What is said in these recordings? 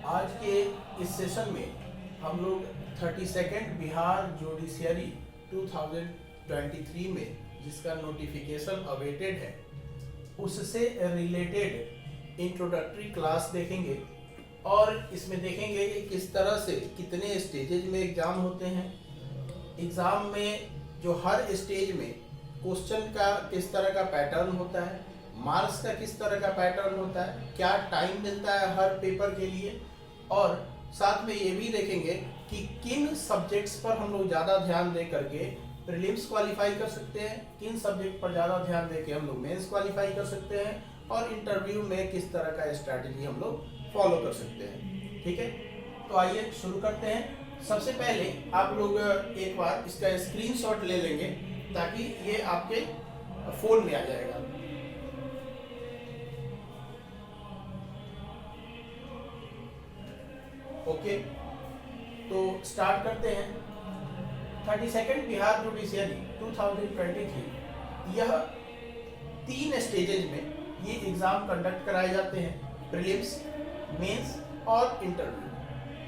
आज के इस सेशन में हम लोग 32nd बिहार जुडिशियरी 2023 में जिसका नोटिफिकेशन अवेटेड है उससे रिलेटेड इंट्रोडक्टरी क्लास देखेंगे और इसमें देखेंगे कि किस तरह से कितने स्टेजेज में एग्ज़ाम होते हैं। एग्ज़ाम में जो हर स्टेज में क्वेश्चन का किस तरह का पैटर्न होता है, मार्क्स का किस तरह का पैटर्न होता है, क्या टाइम मिलता है हर पेपर के लिए, और साथ में ये भी देखेंगे कि किन सब्जेक्ट्स पर हम लोग ज़्यादा ध्यान दे करके प्रीलिम्स क्वालिफाई कर सकते हैं, किन सब्जेक्ट पर ज़्यादा ध्यान दे के हम लोग मेंस क्वालिफाई कर सकते हैं और इंटरव्यू में किस तरह का स्ट्रैटेजी हम लोग फॉलो कर सकते हैं। ठीक है, तो आइए शुरू करते हैं। सबसे पहले आप लोग एक बार इसका स्क्रीनशॉट ले लेंगे ताकि ये आपके फोन में आ जाएगा। ओके, तो स्टार्ट करते हैं। 32nd बिहार जुडिशियरी 2023 यह 3 स्टेजेज में ये एग्जाम कंडक्ट कराए जाते हैं, प्रीलिम्स, मेंस और इंटरव्यू।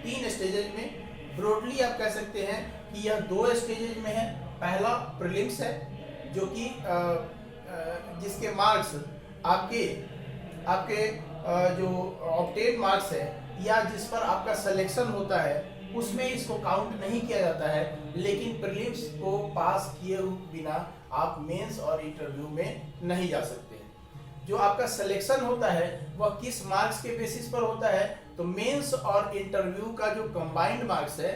3 स्टेजेज में ब्रॉडली आप कह सकते हैं कि यह 2 स्टेजेज में है। पहला प्रीलिम्स है जो कि जिसके मार्क्स आपके जो ऑब्टेन मार्क्स है या जिस पर आपका सिलेक्शन होता है उसमें इसको काउंट नहीं किया जाता है, लेकिन प्रीलिम्स को पास किए बिना आप मेंस और इंटरव्यू में नहीं जा सकते। जो आपका सिलेक्शन होता है वह किस मार्क्स के बेसिस पर होता है, तो मेंस और इंटरव्यू का जो कंबाइंड मार्क्स है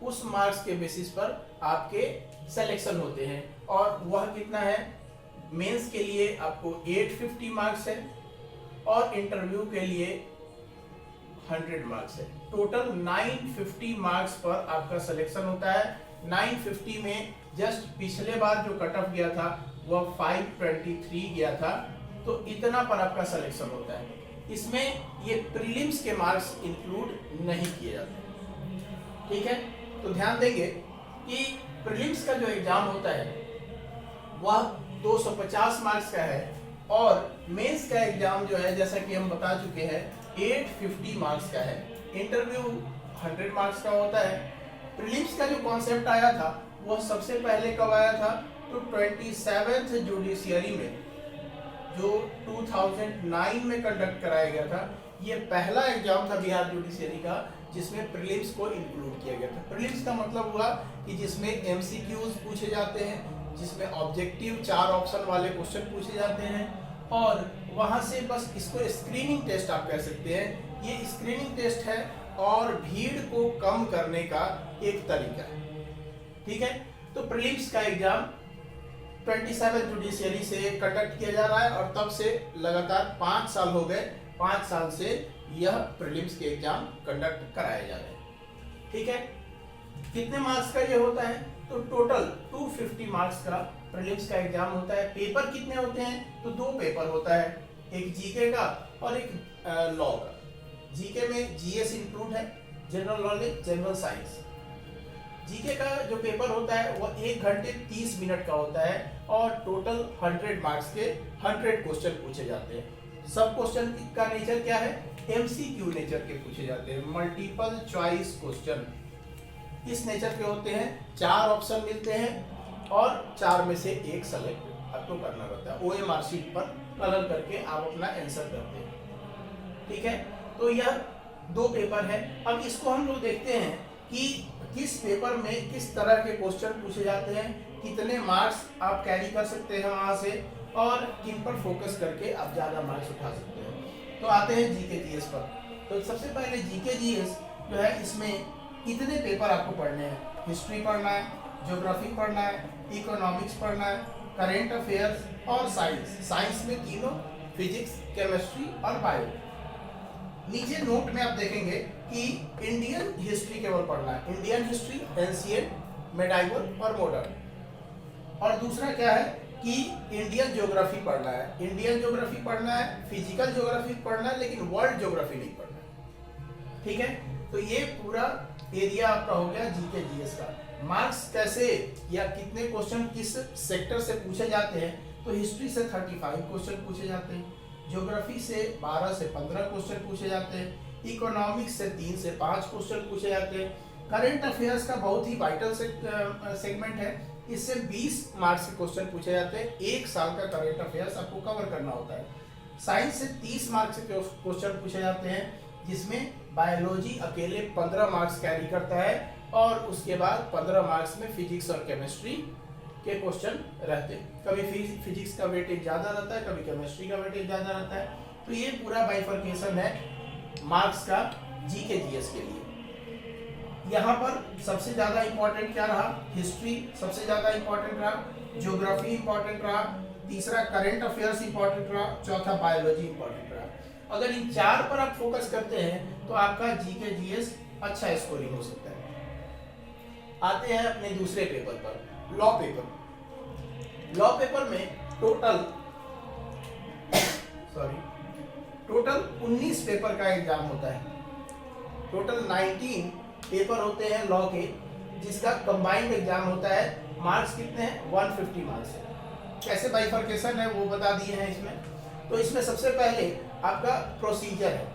उस मार्क्स के बेसिस पर आपके सिलेक्शन होते हैं। और वह कितना है, मेंस के लिए आपको 850 मार्क्स है और इंटरव्यू के लिए 100 मार्क्स है। टोटल 950 मार्क्स पर आपका सिलेक्शन होता है। 950 में जस्ट पिछले बार जो कट ऑफ गया था वह 523 गया था, तो इतना पर आपका सिलेक्शन होता है। इसमें ये प्रीलिम्स के मार्क्स इंक्लूड नहीं किए जाते। ठीक है, तो ध्यान देंगे कि प्रीलिम्स का जो एग्जाम होता है वह 250 मार्क्स का है और मेंस का एग्जाम जो है जैसा कि हम बता चुके हैं 850 मार्क्स का है। इंटरव्यू 100 मार्क्स का होता है। प्रीलिम्स का जो कॉन्सेप्ट आया था वह सबसे पहले कब आया था, तो 27th जुडिशियरी में जो 2009 में कंडक्ट कराया गया था। ये पहला एग्जाम था बिहार जुडिशियरी का जिसमें प्रीलिम्स को इंक्लूड किया गया था। प्रीलिम्स का मतलब हुआ कि जिसमें एमसीक्यूज पूछे जाते हैं, जिसमें ऑब्जेक्टिव 4 ऑप्शन वाले क्वेश्चन पूछे जाते हैं और वहां से बस इसको स्क्रीनिंग टेस्ट आप कह सकते हैं। ये स्क्रीनिंग टेस्ट है और भीड़ को कम करने का एक तरीका है। ठीक है, तो प्रीलिम्स का एग्जाम 27 जुडिशियरी से कंडक्ट किया जा रहा है और तब से लगातार 5 साल हो गए। 5 साल से यह प्रीलिम्स के एग्जाम कंडक्ट कराए जा रहे हैं। ठीक है, कितने मार्क्स का ये होता है, तो टोटल 250 मार्क्स का प्रीलिम्स का एग्जाम होता है। पेपर कितने होते हैं, तो 2 पेपर होता है, एक जीके का और एक लॉ का। जीके में जीएस इंक्लूड है, general knowledge, general science. GK का जो पेपर होता है वह 1 घंटे 30 मिनट का होता है और टोटल 100 मार्क्स के 100 क्वेश्चन पूछे जाते हैं। सब क्वेश्चन का नेचर क्या है, एमसीक्यू नेचर के पूछे जाते हैं, मल्टीपल चॉइस क्वेश्चन इस नेचर के होते हैं। 4 ऑप्शन मिलते हैं और 4 में से एक सेलेक्ट आपको करना रहता है। ओएमआर शीट पर कलर करके आप अपना आंसर करते हैं। ठीक है, तो यह 2 पेपर है। अब इसको हम लोग देखते हैं कि किस पेपर में किस तरह के क्वेश्चन पूछे जाते हैं, कितने मार्क्स आप कैरी कर सकते हैं वहां से और किन पर फोकस करके आप ज्यादा मार्क्स उठा सकते हैं। तो आते हैं जीके जीएस पर। तो सबसे पहले जीके जीएस जो है इसमें कितने पेपर आपको पढ़ने हैं, हिस्ट्री पढ़ना है, ज्योग्राफी पढ़ना है, इकोनॉमिक्स पढ़ना है, करेंट अफेयर्स और साइंस। साइंस में तीनों, फिजिक्स, केमिस्ट्री और बायो। नीचे नोट में आप देखेंगे कि इंडियन हिस्ट्री केवल पढ़ना है, इंडियन हिस्ट्री, एंशिएंट, मेडाइवल और मॉडर्न। और दूसरा क्या है कि इंडियन ज्योग्राफी पढ़ना है, इंडियन ज्योग्राफी पढ़ना है, फिजिकल ज्योग्राफी पढ़ना है, लेकिन वर्ल्ड ज्योग्राफी नहीं पढ़ना है। ठीक है, तो ये पूरा एरिया आपका हो गया जीके जीएस का। मार्क्स कैसे या कितने क्वेश्चन किस सेक्टर से पूछे जाते हैं, तो हिस्ट्री से 35 क्वेश्चन पूछे जाते हैं, ज्योग्राफी से 12 से 15 क्वेश्चन पूछे जाते हैं, इकोनॉमिक्स से 3 से 5 क्वेश्चन पूछे जाते हैं। करंट अफेयर्स का बहुत ही वाइटल सेगमेंट है, इससे 20 मार्क्स के क्वेश्चन पूछे जाते हैं। एक साल का करंट अफेयर्स आपको कवर करना होता है। साइंस से 30 मार्क्स के क्वेश्चन पूछे जाते हैं, जिसमें बायोलॉजी अकेले 15 मार्क्स कैरी करता है और उसके बाद 15 मार्क्स में फिजिक्स और केमिस्ट्री के क्वेश्चन रहते हैं। कभी फिजिक्स का वेटेज ज़्यादा रहता है, कभी केमिस्ट्री का वेटेज ज़्यादा रहता है। तो ये पूरा बाइफर्केशन है मार्क्स का जीके जीएस के लिए। यहाँ पर सबसे ज़्यादा इंपॉर्टेंट क्या रहा? हिस्ट्री सबसे ज़्यादा इंपॉर्टेंट रहा, ज्योग्राफी इंपॉर्टेंट रहा, तीसरा करंट अफेयर्स इंपॉर्टेंट रहा, चौथा बायोलॉजी इंपॉर्टेंट रहा। अगर इन 4 पर आप फोकस करते हैं तो आपका जीके जीएस अच्छा स्कोरिंग हो सकता है। आते हैं अपने दूसरे पेपर पर, लॉ पेपर। लॉ पेपर में टोटल 19 पेपर का एग्जाम होता है। टोटल 19 पेपर होते हैं लॉ के, जिसका कंबाइंड एग्जाम होता है। मार्क्स कितने हैं? 150 मार्क्स है। कैसे बाइफर्केशन है वो बता दिए हैं इसमें। तो इसमें सबसे पहले आपका प्रोसीजर है।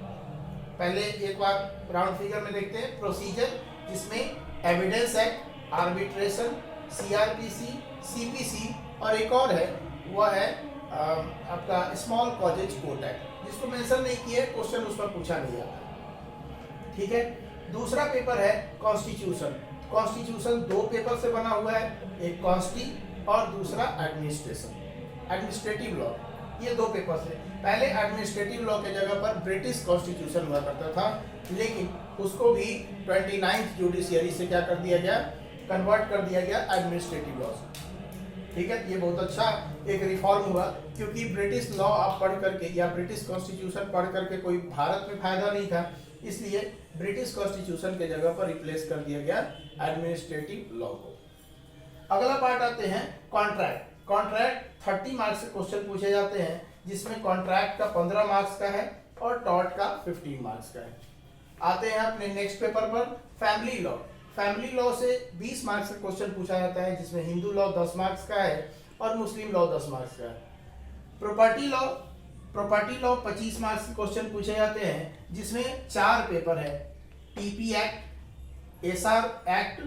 पहले एक बार राउंड फिगर में देखते हैं प्रोसीजर, जिसमें evidence act, arbitration, CrPC, CPC और एक और है, वह है आपका स्मॉल कॉजेज कोर्ट एक्ट, जिसको मेंशन नहीं किया है, क्वेश्चन उस पर पूछा नहीं जाता। ठीक है। दूसरा पेपर है कॉन्स्टिट्यूशन। कॉन्स्टिट्यूशन 2 पेपर से बना हुआ है, एक कॉन्स्टी और दूसरा एडमिनिस्ट्रेटिव लॉ। ये 2 पेपर से। पहले एडमिनिस्ट्रेटिव लॉ के जगह पर ब्रिटिश कॉन्स्टिट्यूशन हुआ करता था, लेकिन उसको भी 29th जुडिशियरी से क्या कर दिया गया? कन्वर्ट कर दिया गया एडमिनिस्ट्रेटिव लॉ से। ठीक है। ये बहुत अच्छा एक रिफॉर्म हुआ, क्योंकि ब्रिटिश लॉ आप पढ़ करके या ब्रिटिश कॉन्स्टिट्यूशन पढ़ करके कोई भारत में फायदा नहीं था, इसलिए ब्रिटिश कॉन्स्टिट्यूशन के जगह पर रिप्लेस कर दिया गया एडमिनिस्ट्रेटिव लॉ को। अगला पार्ट आते हैं कॉन्ट्रैक्ट। कॉन्ट्रैक्ट 30 मार्क्स से क्वेश्चन पूछे जाते हैं, जिसमें कॉन्ट्रैक्ट का 15 मार्क्स का है और टॉट का 15 मार्क्स का है। आते हैं अपने नेक्स्ट पेपर पर फैमिली लॉ। फैमिली लॉ से 20 मार्क्स का क्वेश्चन पूछा जाता है, जिसमें हिंदू लॉ 10 मार्क्स का है और मुस्लिम लॉ 10 मार्क्स का है। प्रॉपर्टी लॉ 25 मार्क्स के क्वेश्चन पूछे जाते हैं, जिसमें 4 पेपर है, TP act, SR act,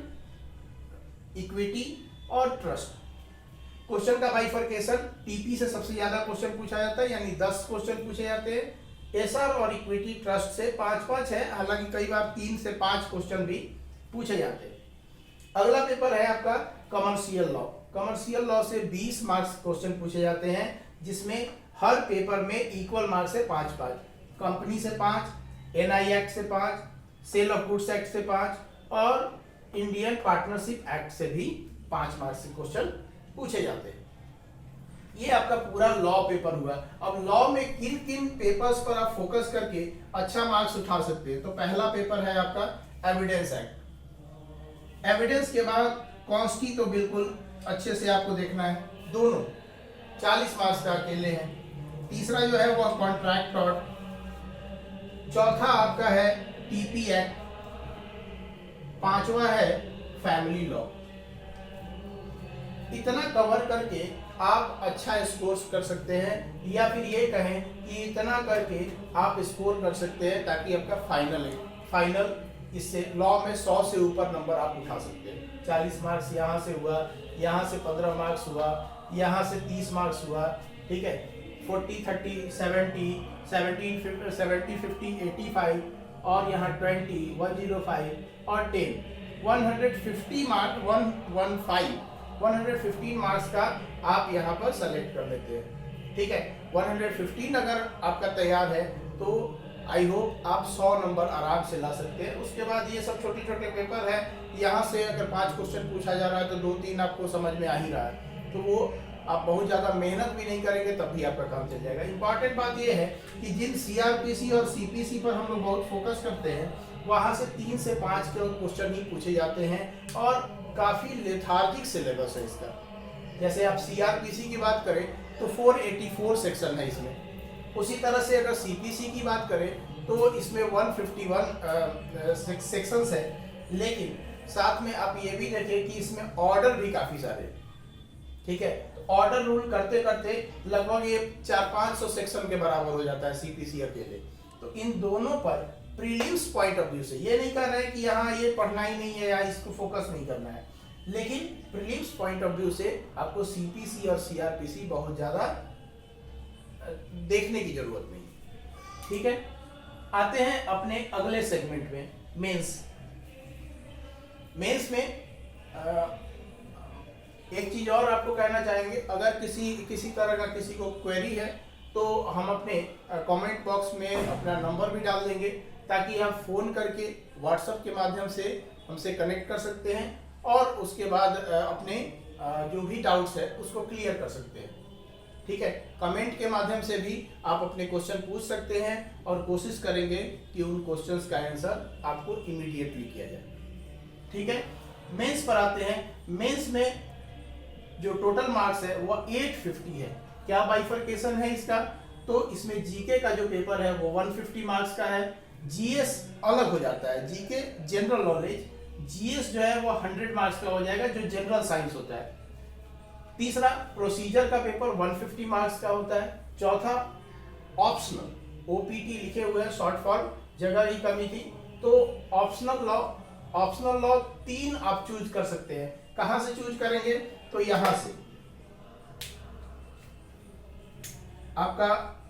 equity और ट्रस्ट। क्वेश्चन का बाइफर्केशन, टीपी से सबसे ज्यादा क्वेश्चन पूछा जाता है, यानी 10 क्वेश्चन पूछे जाते हैं। एसआर और इक्विटी ट्रस्ट से 5-5 है, हालांकि कई बार 3 से 5 क्वेश्चन भी पूछे जाते हैं। अगला पेपर है आपका कमर्शियल लॉ। कमर्शियल लॉ से 20 मार्क्स क्वेश्चन पूछे जाते हैं, जिसमें हर पेपर में इक्वल मार्क्स है 5-5। कंपनी से 5, एनआई एक्ट से 5, सेल ऑफ गुड्स एक्ट से 5 और इंडियन पार्टनरशिप एक्ट से भी 5 मार्क्स के क्वेश्चन पूछे जाते हैं। ये आपका पूरा लॉ पेपर हुआ। अब लॉ में किन किन पेपर्स पर आप फोकस करके अच्छा मार्क्स उठा सकते हैं? तो पहला पेपर है आपका एविडेंस एक्ट। एविडेंस के बाद कॉन्स्टी तो बिल्कुल अच्छे से आपको देखना है, दोनों 40 मार्क्स का अकेले हैं। तीसरा जो है वो कॉन्ट्रैक्ट टॉट, चौथा आपका है टीपी एक्ट, पांचवा है फैमिली लॉ। इतना कवर करके आप अच्छा स्कोर कर सकते हैं, या फिर ये कहें कि इतना करके आप स्कोर कर सकते हैं ताकि आपका फाइनल इससे लॉ में 100 से ऊपर नंबर आप उठा सकते हैं। 40 मार्क्स यहाँ से हुआ, यहाँ से 15 मार्क्स हुआ, यहाँ से 30 मार्क्स हुआ। ठीक है। 40, 30, 70, 70, 50, 85 और यहाँ 20, 105 और 10, 150 मार्क्स 115 मार्क्स का आप यहाँ पर सेलेक्ट कर लेते हैं। ठीक है। 115 अगर आपका तैयार है तो आई होप आप 100 नंबर आराम से ला सकते हैं। उसके बाद ये सब छोटे छोटे पेपर है, यहाँ से अगर 5 क्वेश्चन पूछा जा रहा है तो 2-3 आपको समझ में आ ही रहा है, तो वो आप बहुत ज़्यादा मेहनत भी नहीं करेंगे तब भी आपका काम चल जाएगा। इंपॉर्टेंट बात ये है कि जिन सीआरपीसी और सीपीसी पर हम लोग बहुत फोकस करते हैं, वहाँ से 3 से 5 के क्वेश्चन ही पूछे जाते हैं और काफ़ी लेथार्जिक सिलेबस है इसका। जैसे आप सीआरपीसी की बात करें तो 484 सेक्शन है इसमें। उसी तरह से अगर सीपीसी की बात करें तो इसमें 151 सेक्शंस है, लेकिन साथ में आप ये भी देखें कि इसमें ऑर्डर भी काफ़ी सारे। ठीक है। ऑर्डर रूल करते करते लगभग ये 400-500 सेक्शन के बराबर हो जाता है सीपीसी अकेले। तो इन दोनों पर प्रीलिम्स पॉइंट ऑफ व्यू से, ये नहीं कह रहे हैं कि यहाँ ये पढ़ना ही नहीं है या इसको फोकस नहीं करना है, लेकिन प्रीलिम्स पॉइंट ऑफ व्यू से आपको सीपीसी और सीआरपीसी बहुत ज्यादा देखने की जरूरत नहीं। ठीक है, आते हैं अपने अगले सेगमेंट में, मेंस। मेंस में एक चीज और आपको कहना चाहेंगे, अगर किसी तरह का किसी को क्वेरी है तो हम अपने कमेंट बॉक्स में अपना नंबर भी डाल देंगे, ताकि आप फोन करके व्हाट्सएप के माध्यम से हमसे कनेक्ट कर सकते हैं और उसके बाद अपने जो भी डाउट्स है उसको क्लियर कर सकते हैं। ठीक है, कमेंट के माध्यम से भी आप अपने क्वेश्चन पूछ सकते हैं और कोशिश करेंगे कि उन क्वेश्चंस का आंसर आपको इमीडिएटली किया जाए। ठीक है, मेंस पर आते हैं। मेंस में जो टोटल मार्क्स है वो 850 है। क्या बाइफरकेशन है इसका? तो इसमें जीके का जो पेपर है वो 150 मार्क्स का है, जीएस अलग हो जाता है। जीके जनरल नॉलेज, जीएस जो है वो 100 मार्क्स का हो जाएगा, जो जनरल साइंस होता है। तीसरा, प्रोसीजर का पेपर 150 मार्क्स का होता है। चौथा, ऑप्शनल, ओपीटी लिखे हुए हैं शॉर्ट फॉर्म, जगह की कमी थी तो ऑप्शनल लॉ 3 आप चूज कर सकते हैं। कहां से चूज करेंगे? तो यहां से आपका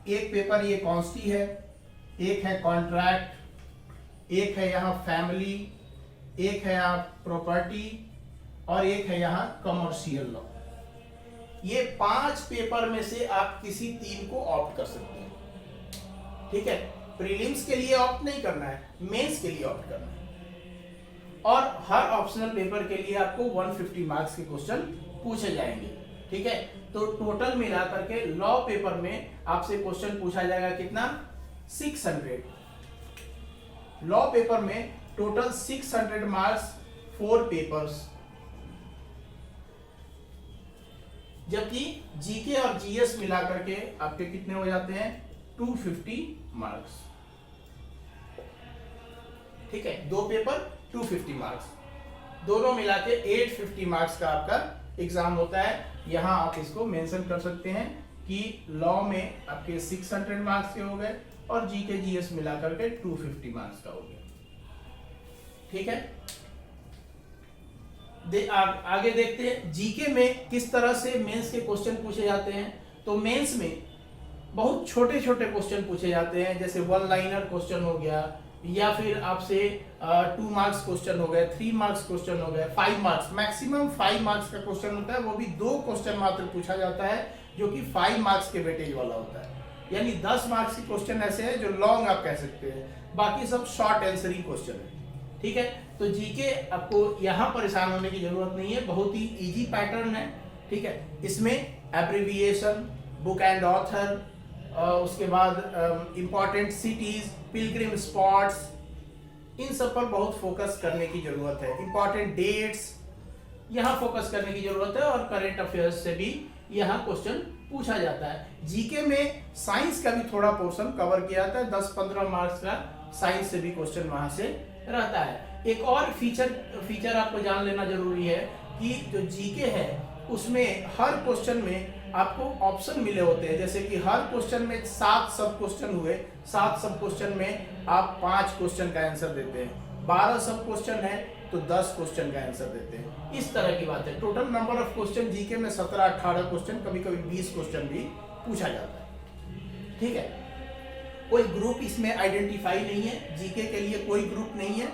एक पेपर ये कॉन्स्टी है, एक है कॉन्ट्रैक्ट, एक है यहाँ फैमिली, एक है यहाँ प्रॉपर्टी और एक है यहाँ कमर्शियल लॉ। ये 5 पेपर में से आप किसी 3 को ऑप्ट कर सकते हैं। ठीक है, प्रीलिम्स के लिए ऑप्ट नहीं करना है, मेंस के लिए ऑप्ट करना है। और हर ऑप्शनल पेपर के लिए आपको 150 मार्क्स के क्वेश्चन पूछे जाएंगे। ठीक है, तो टोटल मिलाकर के लॉ पेपर में आपसे क्वेश्चन पूछा जाएगा कितना? 600। लॉ पेपर में टोटल 600 मार्क्स 4 पेपर्स, जबकि जीके और जीएस मिलाकर के आपके कितने हो जाते हैं? 250 मार्क्स। ठीक है, 2 पेपर 250 मार्क्स, दोनों मिला के 850 मार्क्स का आपका एग्जाम होता है। यहां आप इसको मेंशन कर सकते हैं कि लॉ में आपके 600 मार्क्स के हो गए और जीके जीएस मिलाकर के 250 मार्क्स का हो गया। ठीक है, आगे देखते हैं जीके में किस तरह से मेंस के क्वेश्चन पूछे जाते हैं। तो मेंस में बहुत छोटे छोटे क्वेश्चन पूछे जाते हैं, जैसे 1 लाइनर क्वेश्चन हो गया, या फिर आपसे 2 मार्क्स क्वेश्चन हो गए, 3 मार्क्स क्वेश्चन हो गए, 5 मार्क्स, मैक्सिमम 5 मार्क्स का क्वेश्चन होता है। वो भी 2 क्वेश्चन मात्र पूछा जाता है, जो कि 5 मार्क्स के वेटेज वाला होता है। यानी 10 मार्क्स के क्वेश्चन ऐसे हैं जो लॉन्ग आप कह सकते हैं, बाकी सब शॉर्ट आंसरिंग क्वेश्चन है। ठीक है, तो जीके आपको यहाँ परेशान होने की जरूरत नहीं है, बहुत ही इजी पैटर्न है। ठीक है, इसमें एब्रिविएशन, बुक एंड ऑथर, उसके बाद इंपॉर्टेंट सिटीज, पिलग्रिम स्पॉट्स, इन सब पर बहुत फोकस करने की जरूरत है। इंपॉर्टेंट डेट्स, यहाँ फोकस करने की जरूरत है। और करंट अफेयर्स से भी यहाँ क्वेश्चन पूछा जाता है। जीके में साइंस का भी थोड़ा पोर्शन कवर किया जाता है, 10-15 मार्क्स का साइंस से भी क्वेश्चन वहां से रहता है। एक और फीचर आपको जान लेना जरूरी है कि जो जीके है उसमें हर क्वेश्चन में आपको ऑप्शन मिले होते हैं। जैसे कि हर क्वेश्चन में 7 सब क्वेश्चन हुए, 7 सब क्वेश्चन में आप 5 क्वेश्चन का आंसर देते हैं। 12 सब क्वेश्चन है तो 10 क्वेश्चन का आंसर देते हैं। इस तरह की बात है। Total number of question GK में 17-18 क्वेश्चन, कभी कभी 20 क्वेश्चन भी पूछा जाता है। ठीक है, कोई ग्रुप इसमें आइडेंटिफाई नहीं है, जीके के लिए कोई ग्रुप नहीं है।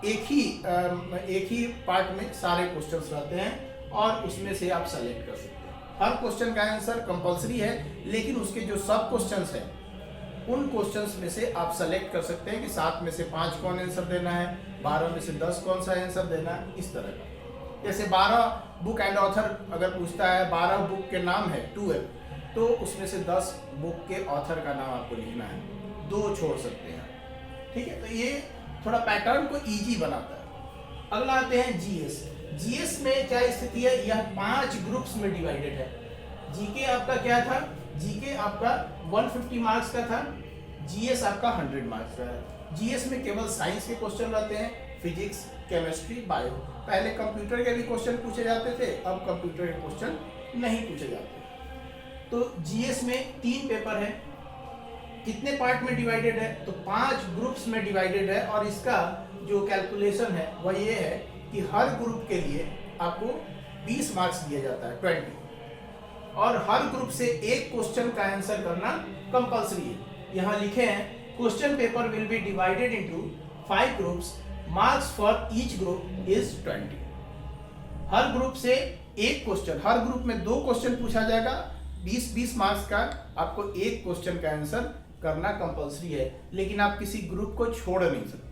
एक ही पार्ट में सारे क्वेश्चंस रहते हैं और उसमें से आप सेलेक्ट कर सकते हैं। हर क्वेश्चन का आंसर कंपलसरी है, लेकिन उसके जो सब क्वेश्चंस हैं उन क्वेश्चंस में से आप सेलेक्ट कर सकते हैं कि 7 में से 5 कौन आंसर देना है, 12 में से 10 कौन सा आंसर देना है, इस तरह का। जैसे 12 बुक एंड ऑथर अगर पूछता है, 12 बुक के नाम है 12, तो उसमें से 10 बुक के ऑथर का नाम आपको लिखना है, 2 छोड़ सकते हैं। ठीक है, तो ये थोड़ा पैटर्न को इजी बनाता है। अगला आते हैं जीएस। जीएस में क्या स्थिति है? यह 5 ग्रुप्स में डिवाइडेड है। जीके आपका क्या था? जीके आपका 150 मार्क्स का था, जीएस आपका 100 मार्क्स का है। जीएस में केवल साइंस के क्वेश्चन रहते हैं, फिजिक्स, केमिस्ट्री, बायो। पहले कंप्यूटर के भी क्वेश्चन पूछे जाते थे, अब कंप्यूटर के क्वेश्चन नहीं पूछे जाते। तो जीएस में 3 पेपर है, कितने पार्ट में डिवाइडेड है, तो 5 ग्रुप्स में डिवाइडेड है। और इसका जो कैलकुलेशन है वह ये है कि हर ग्रुप के लिए आपको 20 मार्क्स दिया जाता है, 20, और हर ग्रुप से एक क्वेश्चन का आंसर करना कंपलसरी है। यहाँ लिखे हैं question paper will be divided into 5 groups, marks for each group is 20। Her group से एक क्वेश्चन, हर ग्रुप में 2 क्वेश्चन पूछा जाएगा, 20-20 मार्क्स का। आपको एक क्वेश्चन का आंसर करना कंपलसरी है, लेकिन आप किसी ग्रुप को छोड़ नहीं सकते।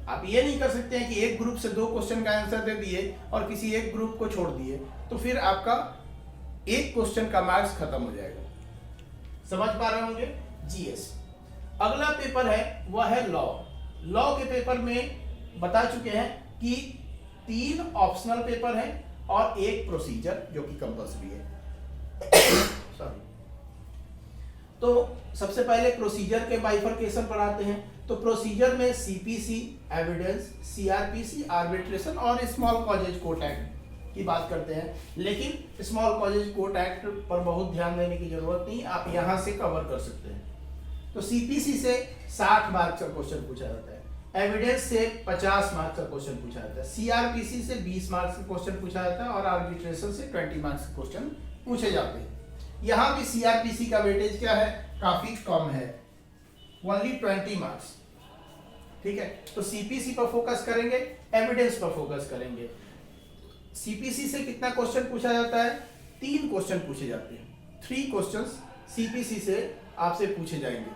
आप ये नहीं कर सकते हैं कि एक ग्रुप से 2 क्वेश्चन का आंसर दे दिए और किसी एक ग्रुप को छोड़ दिए, तो फिर आपका एक क्वेश्चन का मार्क्स खत्म हो जाएगा। समझ पा रहे होंगे? जीएस। अगला पेपर है वह है लॉ। लॉ के पेपर में बता चुके हैं कि 3 ऑप्शनल पेपर है और एक प्रोसीजर जो कि कंपलसरी है। सॉरी। तो सबसे पहले प्रोसीजर के बाइफरकेशन पर आते हैं। तो प्रोसीजर में सीपीसी, एविडेंस, सीआरपीसी, आर्बिट्रेशन और स्मॉल कॉजेज कोर्ट एक्ट की बात करते हैं। लेकिन स्मॉल कॉजेज कोर्ट एक्ट पर बहुत ध्यान देने की जरूरत नहीं, आप यहां से कवर कर सकते हैं। तो सीपीसी से 60 मार्क्स का क्वेश्चन पूछा जाता है, एविडेंस से 50 मार्क्स का क्वेश्चन पूछा जाता है, सीआरपीसी से 20 मार्क्स का क्वेश्चन पूछा जाता है और आर्बिट्रेशन से 20 मार्क्स के क्वेश्चन पूछे जाते हैं। यहाँ भी सीआरपीसी का वेटेज क्या है, काफी कम है, ओनली 20 मार्क्स। ठीक है, तो सीपीसी पर फोकस करेंगे, एविडेंस पर फोकस करेंगे। सीपीसी से कितना क्वेश्चन पूछा जाता है? 3 क्वेश्चन पूछे जाते हैं। 3 क्वेश्चंस सीपीसी से आपसे पूछे जाएंगे।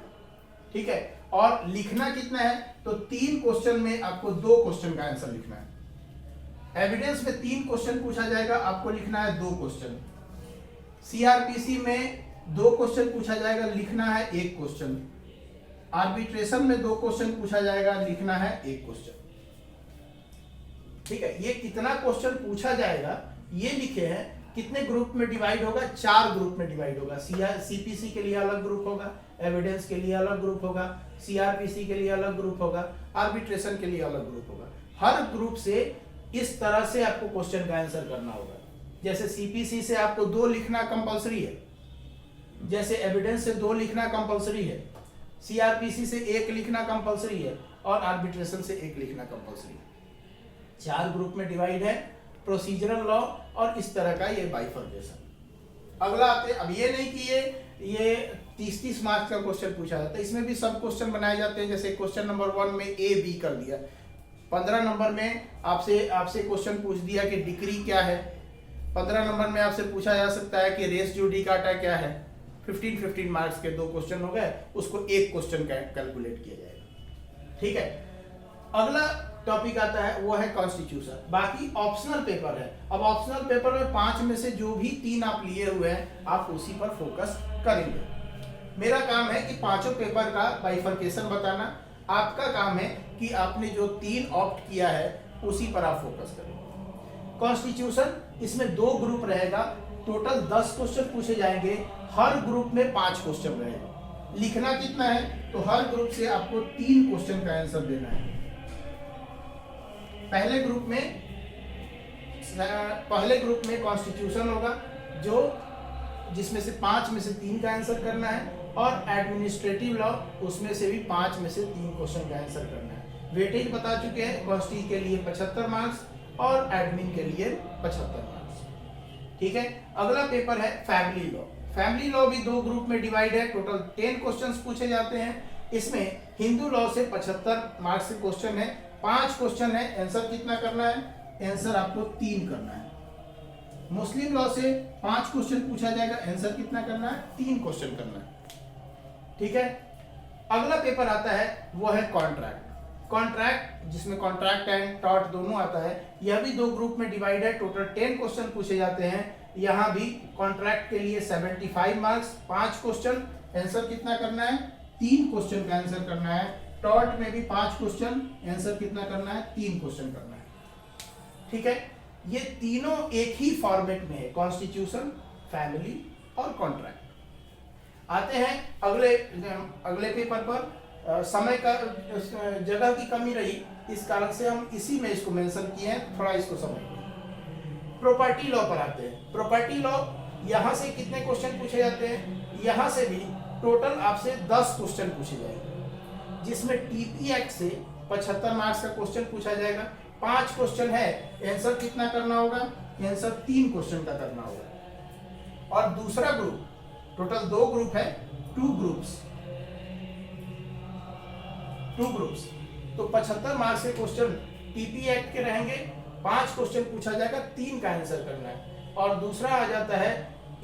ठीक है, और लिखना कितना है? तो 3 क्वेश्चन में आपको 2 क्वेश्चन का आंसर लिखना है। एविडेंस में 3 क्वेश्चन पूछा जाएगा, आपको लिखना है 2 क्वेश्चन। सीआरपीसी में 2 क्वेश्चन पूछा जाएगा, लिखना है 1 क्वेश्चन। आर्बिट्रेशन में 2 क्वेश्चन पूछा जाएगा, लिखना है 1 क्वेश्चन। ठीक है, ये कितना क्वेश्चन पूछा जाएगा ये लिखे हैं। कितने ग्रुप में डिवाइड होगा? 4 ग्रुप में डिवाइड होगा। सीपीसी के लिए अलग ग्रुप होगा, एविडेंस के लिए अलग ग्रुप होगा, सीआरपीसी के लिए अलग ग्रुप होगा, आर्बिट्रेशन के लिए अलग ग्रुप होगा। हर ग्रुप से इस तरह से आपको क्वेश्चन का आंसर करना होगा। जैसे सीपीसी से आपको 2 लिखना कंपलसरी है, जैसे एविडेंस से 2 लिखना कंपलसरी है, सीआरपीसी से 1 लिखना कंपलसरी है और आर्बिट्रेशन से 1 लिखना कंपलसरी है। 4 ग्रुप में डिवाइड है प्रोसीजरल लॉ, और इस तरह का ये बाइफरकेशन। अगला आते, अब ये नहीं कि ये 30-30 मार्क्स का क्वेश्चन पूछा जाता है, इसमें भी सब क्वेश्चन बनाए जाते हैं। जैसे क्वेश्चन नंबर 1 में ए बी कर दिया, 15 नंबर में आपसे क्वेश्चन पूछ दिया कि डिक्री क्या है, 15 नंबर में आपसे पूछा जा सकता है कि रेस जुडिकाटा क्या है। 15 मार्क्स के 2 क्वेश्चन हो गए, उसको 1 क्वेश्चन कैलकुलेट किया जाएगा। ठीक है, अगला टॉपिक आता है वो है कॉन्स्टिट्यूशन। बाकी ऑप्शनल पेपर है। अब ऑप्शनल पेपर में 5 में से जो भी 3 आप लिए हुए हैं आप उसी पर फोकस करेंगे। मेरा काम है कि 5 पेपर का बाइफरकेशन बताना, आपका काम है कि आपने जो 3 ऑप्ट किया है उसी पर आप फोकस करें। कॉन्स्टिट्यूशन, इसमें 2 ग्रुप रहेगा, टोटल 10 क्वेश्चन पूछे जाएंगे, हर ग्रुप में 5 क्वेश्चन रहेगा। लिखना कितना है? तो हर ग्रुप से आपको 3 क्वेश्चन का आंसर देना है। पहले ग्रुप में कॉन्स्टिट्यूशन होगा, जिसमें से 5 में से 3 का आंसर करना है, और एडमिनिस्ट्रेटिव लॉ, उसमें से भी 5 में से 3 क्वेश्चन का आंसर करना है। वेटेज बता चुके हैं, कॉन्स्टी के लिए 75 मार्क्स और एडमिन के लिए 75 मार्क्स। ठीक है, अगला पेपर है फैमिली लॉ। फैमिली लॉ भी 2 ग्रुप में डिवाइड है, टोटल 10 क्वेश्चंस पूछे जाते हैं। इसमें हिंदू लॉ से 75 मार्क्स के क्वेश्चन है, 5 क्वेश्चन है, आंसर कितना करना है? आंसर आपको 3 करना है। मुस्लिम लॉ से 5 क्वेश्चन पूछा जाएगा, आंसर कितना करना है? 3 क्वेश्चन करना है। ठीक है, अगला पेपर आता है वो है कॉन्ट्रैक्ट। कॉन्ट्रैक्ट, जिसमें कॉन्ट्रैक्ट एंड टॉर्ट दोनों आता है, यह भी 2 ग्रुप में डिवाइड है, टोटल 10 क्वेश्चन पूछे जाते हैं। यहाँ भी कॉन्ट्रैक्ट के लिए 75 मार्क्स, 5 क्वेश्चन, आंसर कितना करना है? 3 क्वेश्चन का आंसर करना है। टॉर्ट में भी 5 क्वेश्चन, आंसर कितना करना है? 3 क्वेश्चन करना है। ठीक है, ये तीनों एक ही फॉर्मेट में है, कॉन्स्टिट्यूशन, फैमिली और कॉन्ट्रैक्ट। आते हैं अगले पेपर पर। समय का जगह की कमी रही, इस कारण से हम इसी में इसको मेंशन किए हैं, थोड़ा इसको समझिए। प्रॉपर्टी लॉ पर आते हैं। प्रॉपर्टी लॉ, यहाँ से कितने क्वेश्चन पूछे जाते हैं? यहाँ से भी टोटल आपसे 10 क्वेश्चन पूछे जाएंगे, जिसमें टीपी एक्ट से 75 मार्क्स का क्वेश्चन पूछा जाएगा। 5 क्वेश्चन है, आंसर कितना करना होगा? आंसर 3 क्वेश्चन का करना होगा। और दूसरा ग्रुप, टोटल 2 ग्रुप है, 2 ग्रुप्स, तो 75 मार्क्स के क्वेश्चन टीपी एक्ट के रहेंगे, 5 क्वेश्चन पूछा जाएगा, 3 का आंसर करना है। और दूसरा आ जाता है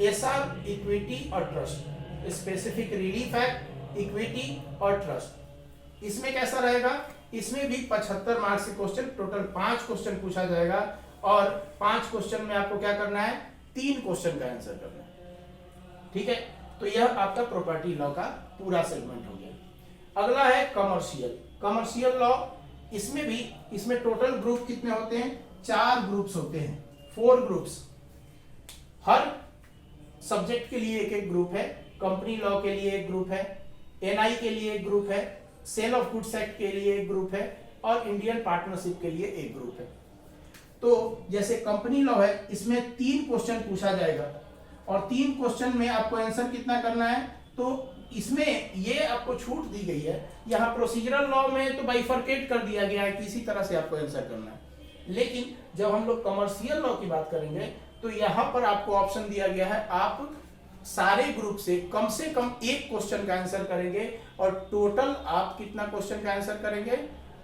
एसआर, इक्विटी और trust, specific relief act, equity और ट्रस्ट। इसमें कैसा रहेगा? इसमें भी 75 मार्क्स के क्वेश्चन, टोटल 5 क्वेश्चन पूछा जाएगा और 5 क्वेश्चन में आपको क्या करना है? 3 क्वेश्चन का आंसर करना है। ठीक है, तो यह आपका प्रॉपर्टी लॉ का पूरा सेगमेंट हो गया। अगला है कमर्शियल लॉ। इसमें टोटल ग्रुप कितने होते हैं? 4 ग्रुप्स होते हैं, 4 ग्रुप्स। हर सब्जेक्ट के लिए एक ग्रुप है। कंपनी लॉ के लिए एक ग्रुप है, एनआई के लिए एक ग्रुप है, सेल ऑफ गुड्स एक्ट के लिए एक ग्रुप है और इंडियन पार्टनरशिप के लिए एक ग्रुप है। तो जैसे कंपनी लॉ है, इसमें 3 क्वेश्चन पूछा जाएगा और 3 क्वेश्चन में आपको आंसर कितना करना है? तो इसमें ये आपको छूट दी गई है। यहाँ प्रोसीजरल लॉ में तो बाइफरकेट कर दिया गया है कि इसी तरह से आपको आंसर करना है, लेकिन जब हम लोग कमर्शियल लॉ की बात करेंगे तो यहाँ पर आपको ऑप्शन दिया गया है, आप सारे ग्रुप से कम 1 क्वेश्चन का आंसर करेंगे और टोटल आप कितना क्वेश्चन का आंसर करेंगे?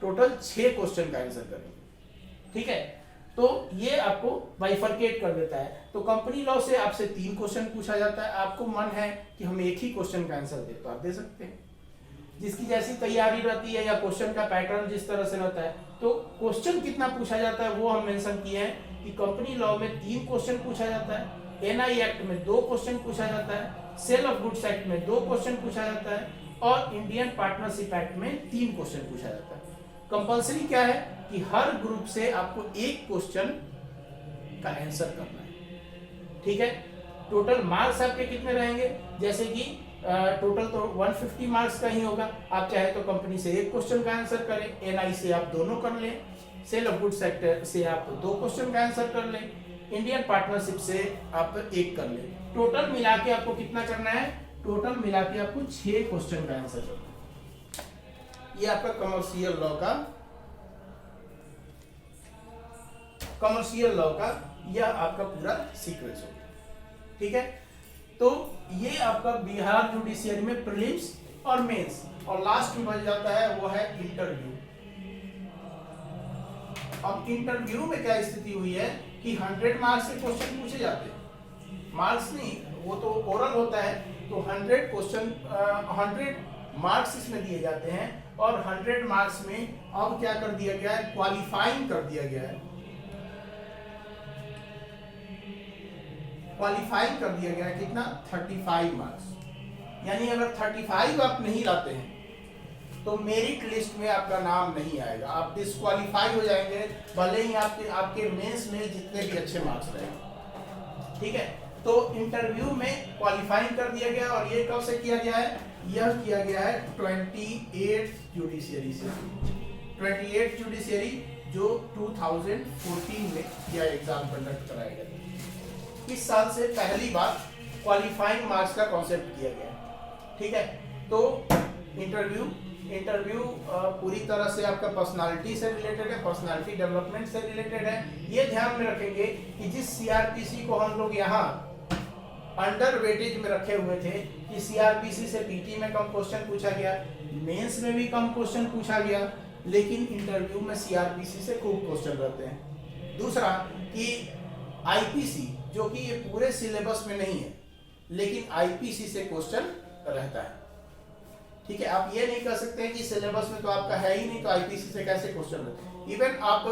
टोटल 6 क्वेश्चन का आंसर करेंगे। ठीक है, तो ये आपको बाइफरकेट कर देता है। तो कंपनी लॉ से आपसे 3 क्वेश्चन पूछा जाता है, आपको मन है कि हम एक ही क्वेश्चन का आंसर दे तो आप दे सकते हैं, जिसकी जैसी तैयारी रहती है या क्वेश्चन का पैटर्न जिस तरह से रहता है। तो क्वेश्चन कितना पूछा जाता है वो हम मेंशन किए हैं कि कंपनी लॉ में 3 क्वेश्चन पूछा जाता है, एनआई एक्ट में 2 क्वेश्चन पूछा जाता है, सेल ऑफ गुड्स एक्ट में 2 क्वेश्चन पूछा जाता है और इंडियन पार्टनरशिप एक्ट में 3 क्वेश्चन पूछा जाता है। कंपल्सरी क्या है कि हर ग्रुप से आपको 1 क्वेश्चन का आंसर करना है। ठीक है, टोटल मार्क्स आपके कितने रहेंगे? जैसे कि टोटल तो 150 मार्क्स का ही होगा। आप चाहे तो कंपनी से 1 क्वेश्चन का आंसर करें, एनआई से आप दोनों कर लें, सेल ऑफ गुड्स एक्ट से आप 2 क्वेश्चन का आंसर कर लें, इंडियन पार्टनरशिप से आप 1 कर लें। टोटल मिला के आपको कितना करना है? टोटल मिला के आपको 6 क्वेश्चन का आंसर करना है। ये आपका कमर्शियल लॉ का यह आपका पूरा सीक्वेंस हो गया। ठीक है, तो ये आपका बिहार जुडिशियरी में प्रीलिम्स और मेंस, और लास्ट में बच जाता है वो है इंटरव्यू। अब इंटरव्यू में क्या स्थिति हुई है कि 100 मार्क्स के क्वेश्चन पूछे जाते हैं, मार्क्स नहीं, वो तो ओरल होता है, तो 100 मार्क्स इसमें दिए जाते हैं और 100 मार्क्स में अब क्या कर दिया गया है? क्वालिफाइंग कर दिया गया है। क्वालिफाइंग कर दिया गया है कितना? 35 मार्क्स। यानी अगर 35 आप नहीं लाते हैं तो मेरिट लिस्ट में आपका नाम नहीं आएगा, आप डिस्क्वालीफाई हो जाएंगे, भले ही आपके मेंस में जितने भी अच्छे मार्क्स रहेंगे। ठीक है, तो इंटरव्यू में क्वालिफाइंग कर दिया गया और ये कब से किया गया है? यह किया गया है 28 जुडिशियरी से। 28 जुडिशियरी जो 2014 में यह एग्जाम कंडक्ट कराया गया था। इस साल से पहली बार क्वालिफाइंग मार्क्स का कॉन्सेप्ट किया गया। ठीक है, तो इंटरव्यू पूरी तरह से आपका पर्सनालिटी से रिलेटेड है, पर्सनालिटी डेवलपमेंट से रिलेटेड है। ये ध्यान में रखेंगे कि जिस सीआरपीसी को हम लोग यहाँ अंडर वेटेज में रखे हुए थे कि सीआरपीसी से पीटी में कम क्वेश्चन पूछा गया, मेंस में भी कम क्वेश्चन पूछा गया, लेकिन इंटरव्यू में सीआरपीसी से खूब क्वेश्चन रहते हैं। दूसरा कि आईपीसी, जो कि ये पूरे सिलेबस में नहीं है, लेकिन आईपीसी से क्वेश्चन रहता है। ठीक है, आप ये नहीं कह सकते हैं कि सिलेबस में तो आपका है ही नहीं, तो आईपीसी से कैसे क्वेश्चन रहते हैं। इवन आप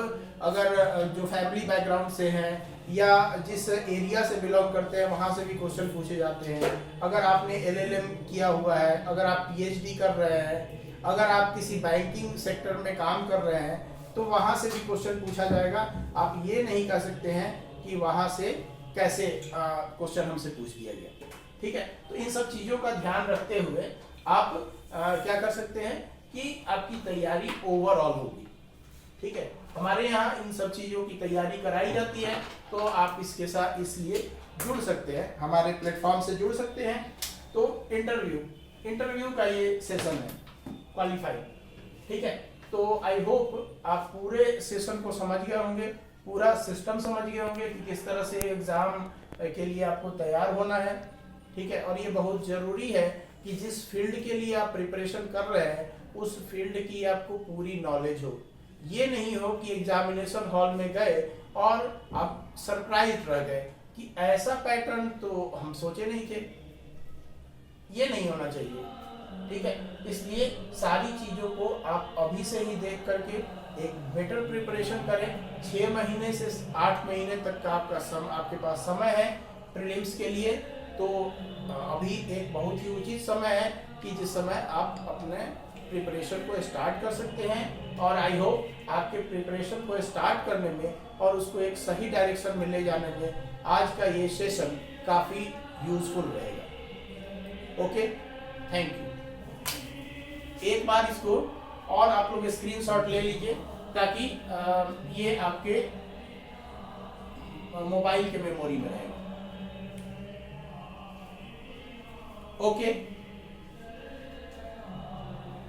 अगर जो फैमिली बैकग्राउंड से हैं या जिस एरिया से बिलोंग करते हैं वहां से भी क्वेश्चन पूछे जाते हैं। अगर आपने एलएलएम किया हुआ है, अगर आप पीएचडी कर रहे हैं, अगर आप किसी बैंकिंग सेक्टर में काम कर रहे हैं, तो वहां से भी क्वेश्चन पूछा जाएगा। आप ये नहीं कह सकते हैं कि वहां से कैसे क्वेश्चन हमसे पूछ लिया गया। ठीक है, तो इन सब चीजों का ध्यान रखते हुए आप क्या कर सकते हैं कि आपकी तैयारी ओवरऑल होगी। ठीक है, हमारे यहाँ इन सब चीजों की तैयारी कराई जाती है, तो आप इसके साथ इसलिए जुड़ सकते हैं, हमारे प्लेटफॉर्म से जुड़ सकते हैं। तो इंटरव्यू का ये सेशन है, क्वालिफाई। ठीक है, तो आई होप आप पूरे सेशन को समझ गए होंगे, पूरा सिस्टम समझ गए होंगे कि किस तरह से एग्जाम के लिए आपको तैयार होना है। ठीक है, और ये बहुत जरूरी है कि जिस फील्ड के लिए आप प्रिपरेशन कर रहे हैं उस फील्ड की आपको पूरी नॉलेज हो। ये नहीं हो कि एग्जामिनेशन हॉल में गए और आप सरप्राइज रह गए कि ऐसा पैटर्न तो हम सोचे नहीं थे। ये नहीं होना चाहिए। ठीक है, इसलिए सारी चीजों को आप अभी से ही देख करके एक बेटर प्रिपरेशन करें। 6 महीने से 8 महीने तक का आपके पास समय है प्रीलिम्स के लिए, तो अभी एक बहुत ही उचित समय है कि जिस समय आप अपने प्रिपरेशन को स्टार्ट कर सकते हैं। और आई होप आपके प्रिपरेशन को स्टार्ट करने में और उसको एक सही डायरेक्शन में ले जाने में आज का ये सेशन काफ़ी यूजफुल रहेगा। Okay, thank you. एक बार इसको और आप लोग स्क्रीनशॉट ले लीजिए ताकि ये आपके मोबाइल के मेमोरी में रहेगा। ओके।